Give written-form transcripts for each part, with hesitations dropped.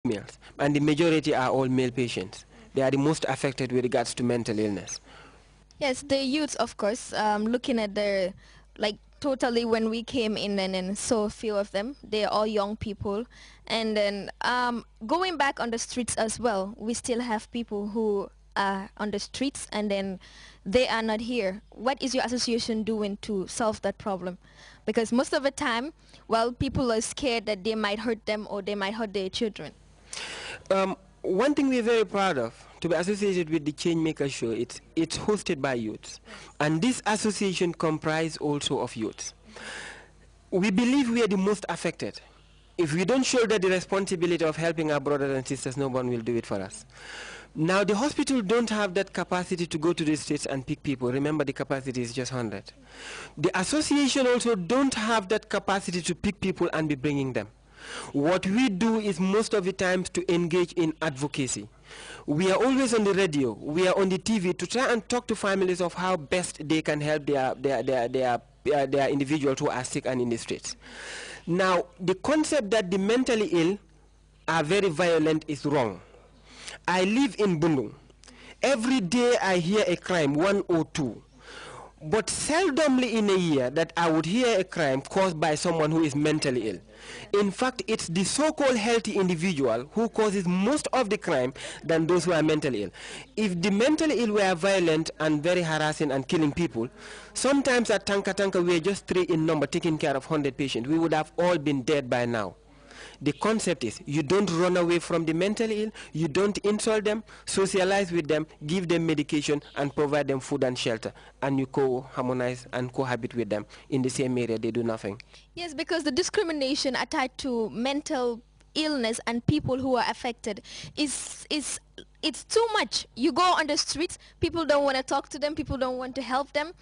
females, and the majority are all male patients. They are the most affected with regards to mental illness. Yes, the youths, of course, looking at the, like, totally when we came in and then saw a few of them, they're all young people. And then going back on the streets as well, we still have people who are on the streets and then they are not here. What is your association doing to solve that problem? Because most of the time, well, people are scared that they might hurt them or they might hurt their children. One thing we're very proud of, to be associated with the Changemaker Show, it's hosted by youths. And this association comprises also of youths. We believe we are the most affected. If we don't shoulder the responsibility of helping our brothers and sisters, no one will do it for us. Now, the hospital don't have that capacity to go to the streets and pick people. Remember, the capacity is just 100. The association also don't have that capacity to pick people and be bringing them. What we do is most of the times to engage in advocacy. We are always on the radio, we are on the TV to try and talk to families of how best they can help their individuals who are sick and in the streets. Now, the concept that the mentally ill are very violent is wrong. I live in Bundu. Every day I hear a crime, 1 or 2. But seldomly in a year that I would hear a crime caused by someone who is mentally ill. In fact, it's the so-called healthy individual who causes most of the crime than those who are mentally ill. If the mentally ill were violent and very harassing and killing people, sometimes at Tanka we are just 3 in number taking care of 100 patients. We would have all been dead by now. The concept is you don't run away from the mentally ill, you don't insult them, socialize with them, give them medication and provide them food and shelter, and you co-harmonize and cohabit with them in the same area. They do nothing. Yes, because the discrimination attached to mental illness and people who are affected it's too much. You go on the streets, people don't want to talk to them, people don't want to help them,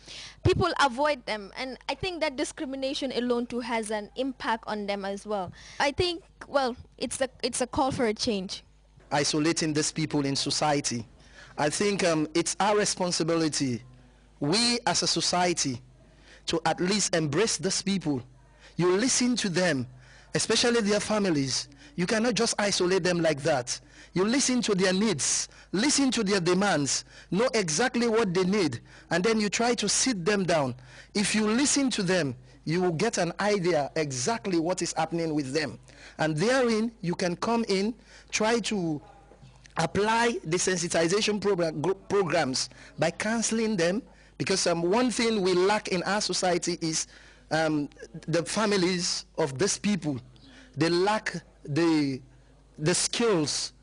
people avoid them, and I think that discrimination alone too has an impact on them as well. I think, well, it's a call for a change. Isolating these people in society, I think it's our responsibility, we as a society, to at least embrace these people. You listen to them, especially their families. You cannot just isolate them like that. You listen to their needs, listen to their demands, know exactly what they need, and then you try to sit them down. If you listen to them, you will get an idea exactly what is happening with them. And therein, you can come in, try to apply the sensitization programs by counseling them, because one thing we lack in our society is the families of these people. They lack the skills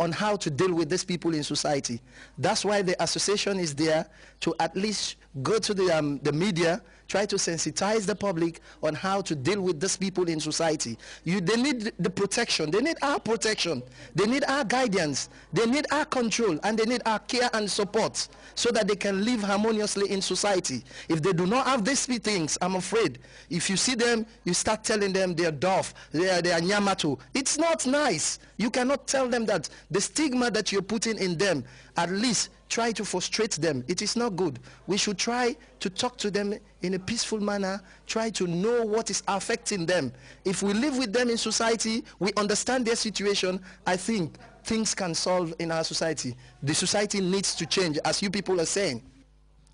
on how to deal with these people in society. That's why the association is there to at least go to the media, try to sensitize the public on how to deal with these people in society. They need the protection. They need our protection. They need our guidance. They need our control, and they need our care and support so that they can live harmoniously in society. If they do not have these three things, I'm afraid, if you see them, you start telling them they're dof, they are nyamato. It's not nice. You cannot tell them that. The stigma that you're putting in them, at least try to frustrate them. It is not good. We should try to talk to them in a peaceful manner, try to know what is affecting them. If we live with them in society, we understand their situation, I think things can solve in our society. The society needs to change, as you people are saying.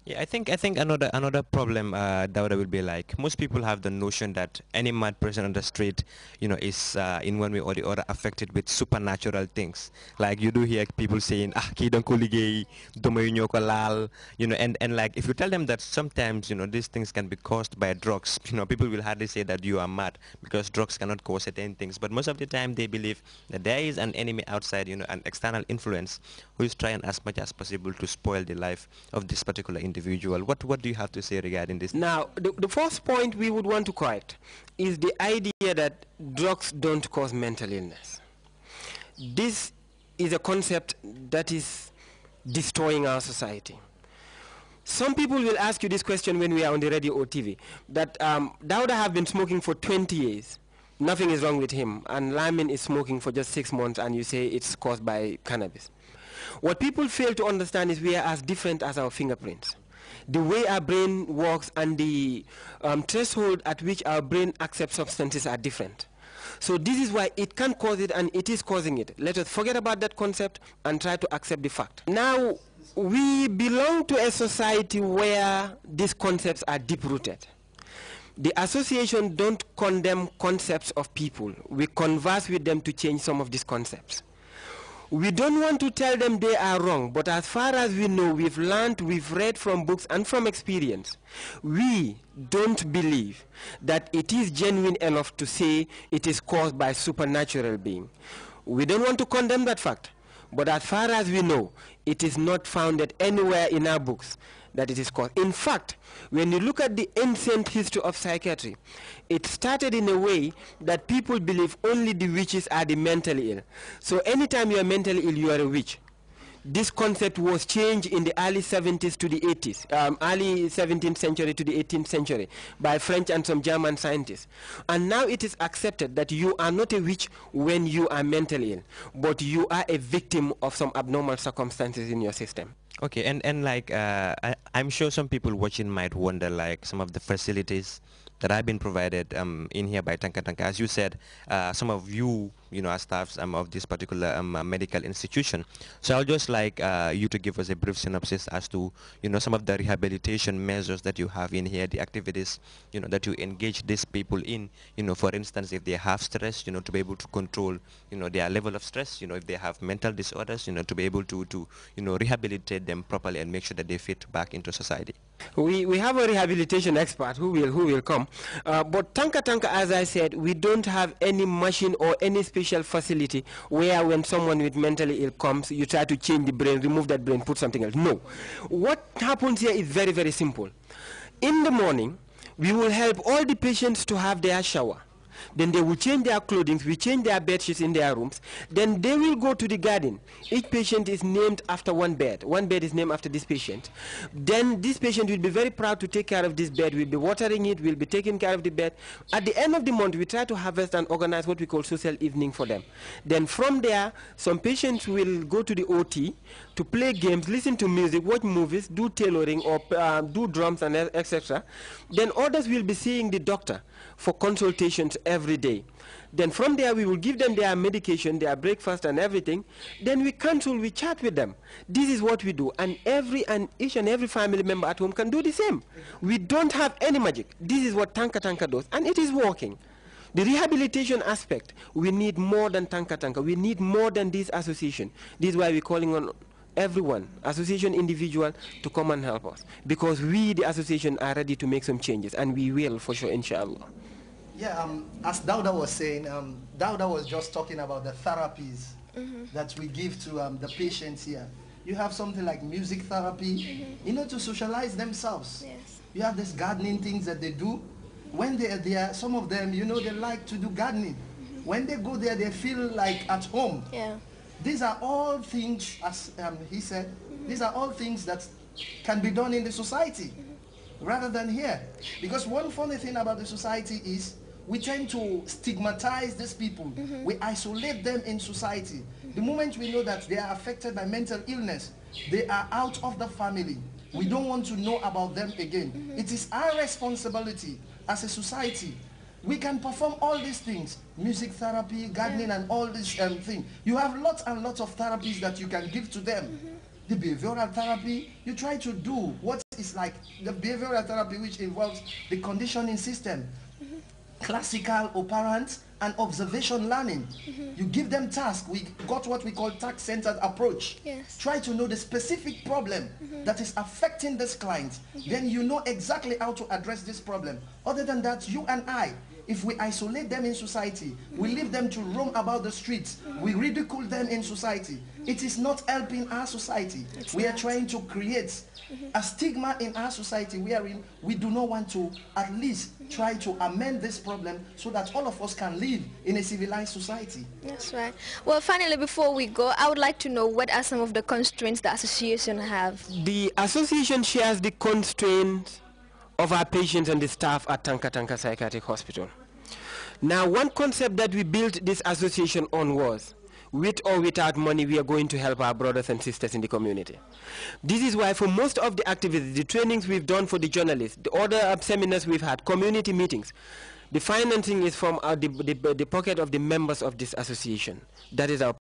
Yeah, I think another problem that will be like, most people have the notion that any mad person on the street, you know, is in one way or the other affected with supernatural things. Like you do hear people saying, ki don ko ligay, dumoy nyo ko lal, you know, and like if you tell them that sometimes, you know, these things can be caused by drugs, you know, people will hardly say that you are mad because drugs cannot cause certain things. But most of the time they believe that there is an enemy outside, you know, an external influence who is trying as much as possible to spoil the life of this particular individual. What do you have to say regarding this? Now, the first point we would want to correct is the idea that drugs don't cause mental illness. This is a concept that is destroying our society. Some people will ask you this question when we are on the radio or TV, that Dauda have been smoking for 20 years. Nothing is wrong with him, and Lamin is smoking for just 6 months, and you say it's caused by cannabis. What people fail to understand is we are as different as our fingerprints. The way our brain works and the threshold at which our brain accepts substances are different. So this is why it can cause it, and it is causing it. Let us forget about that concept and try to accept the fact. Now, we belong to a society where these concepts are deep-rooted. The association don't condemn concepts of people. We converse with them to change some of these concepts. We don't want to tell them they are wrong, but as far as we know, we've learned, we've read from books and from experience, we don't believe that it is genuine enough to say it is caused by supernatural being. We don't want to condemn that fact, but as far as we know, it is not founded anywhere in our books that it is caused. In fact, when you look at the ancient history of psychiatry, it started in a way that people believe only the witches are the mentally ill. So anytime you are mentally ill, you are a witch. This concept was changed in the early 70s to the 80s, early 17th century to the 18th century by French and some German scientists. And now it is accepted that you are not a witch when you are mentally ill, but you are a victim of some abnormal circumstances in your system. Okay, and like I'm sure some people watching might wonder, like, some of the facilities that have been provided in here by Tanka Tanka. As you said, some of you are staffs of this particular medical institution. So I'll just like you to give us a brief synopsis as to some of the rehabilitation measures that you have in here, the activities that you engage these people in. For instance, if they have stress, to be able to control their level of stress. If they have mental disorders, to be able to rehabilitate them properly and make sure that they fit back into society. We have a rehabilitation expert who will come, but Tanka Tanka, as I said, we don't have any machine or any special facility where when someone with mentally ill comes, you try to change the brain, remove that brain, put something else. No. What happens here is very, very simple. In the morning, we will help all the patients to have their shower. Then they will change their clothing, we change their bed sheets in their rooms. Then they will go to the garden. Each patient is named after one bed. One bed is named after this patient. Then this patient will be very proud to take care of this bed. We'll be watering it, we'll be taking care of the bed. At the end of the month, we try to harvest and organize what we call social evening for them. Then from there, some patients will go to the OT to play games, listen to music, watch movies, do tailoring, or do drums and etc. Then others will be seeing the doctor for consultations every day. Then from there we will give them their medication, their breakfast and everything. Then we counsel, we chat with them. This is what we do, and each and every family member at home can do the same. We don't have any magic. This is what Tanka Tanka does, and it is working. The rehabilitation aspect, we need more than Tanka Tanka. We need more than this association. This is why we're calling on everyone, association, individual, to come and help us, because we, the association, are ready to make some changes, and we will for sure, inshallah. Yeah, as Dauda was saying, Dauda was just talking about the therapies that we give to the patients here. You have something like music therapy, to socialize themselves. Yes. You have this gardening things that they do. When they are, some of them, they like to do gardening. When they go there, they feel like at home. Yeah. These are all things, as he said, these are all things that can be done in the society rather than here. Because one funny thing about the society is we tend to stigmatize these people. We isolate them in society. The moment we know that they are affected by mental illness, they are out of the family. We don't want to know about them again. It is our responsibility as a society. We can perform all these things, music therapy, gardening, and all these things. You have lots and lots of therapies that you can give to them. The behavioral therapy, you try to do what is like the behavioral therapy, which involves the conditioning system, classical operant, and observation learning. You give them tasks. We got what we call task-centered approach. Yes. Try to know the specific problem that is affecting this client. Then you know exactly how to address this problem. Other than that, you and I, if we isolate them in society, we leave them to roam about the streets, we ridicule them in society, it is not helping our society. We are trying to create a stigma in our society wherein we do not want to at least try to amend this problem so that all of us can live in a civilized society. That's right. Well, finally, before we go, I would like to know what are some of the constraints the association have? The association shares the constraints of our patients and the staff at Tanka Tanka Psychiatric Hospital. Now, one concept that we built this association on was, with or without money, we are going to help our brothers and sisters in the community. This is why for most of the activities, the trainings we've done for the journalists, the other seminars we've had, community meetings, The financing is from the pocket of the members of this association. That is our